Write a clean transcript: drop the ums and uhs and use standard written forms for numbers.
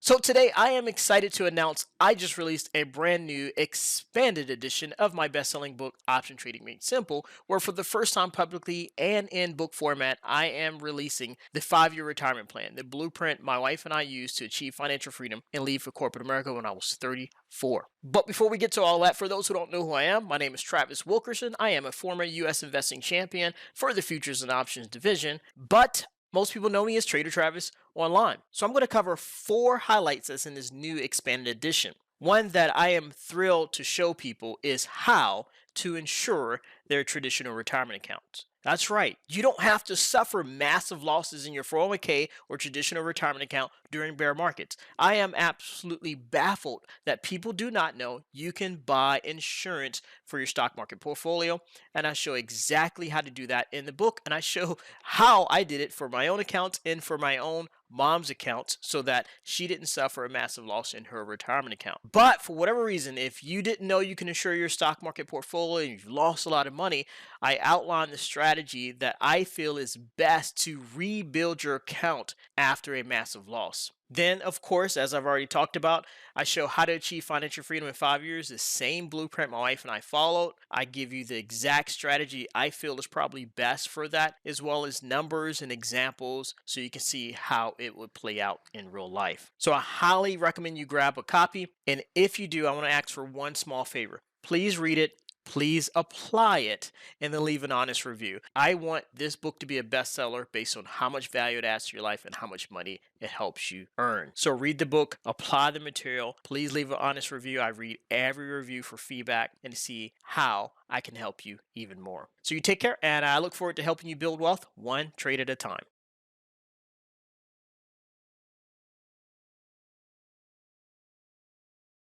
So today I am excited to announce I just released a brand new expanded edition of my best-selling book Option Trading Made Simple, where for the first time publicly and in book format, I am releasing the 5-year retirement plan, the blueprint my wife and I used to achieve financial freedom and leave for corporate America when I was 34. But before we get to all that, for those who don't know who I am, my name is Travis Wilkerson. I am a former US investing champion for the futures and options division, but most people know me as Trader Travis online. So I'm going to cover 4 highlights that's in this new expanded edition. One that I am thrilled to show people is how to insure their traditional retirement accounts. That's right. You don't have to suffer massive losses in your 401k or traditional retirement account during bear markets. I am absolutely baffled that people do not know you can buy insurance for your stock market portfolio. And I show exactly how to do that in the book. And I show how I did it for my own accounts and for my own mom's accounts so that she didn't suffer a massive loss in her retirement account. But for whatever reason, if you didn't know you can insure your stock market portfolio and you've lost a lot of money, I outline the strategy that I feel is best to rebuild your account after a massive loss. Then, of course, as I've already talked about, I show how to achieve financial freedom in 5 years, the same blueprint my wife and I followed. I give you the exact strategy I feel is probably best for that, as well as numbers and examples so you can see how it would play out in real life. So I highly recommend you grab a copy. And if you do, I want to ask for one small favor. Please read it. Please apply it and then leave an honest review. I want this book to be a bestseller based on how much value it adds to your life and how much money it helps you earn. So read the book, apply the material. Please leave an honest review. I read every review for feedback and to see how I can help you even more. So you take care, and I look forward to helping you build wealth one trade at a time.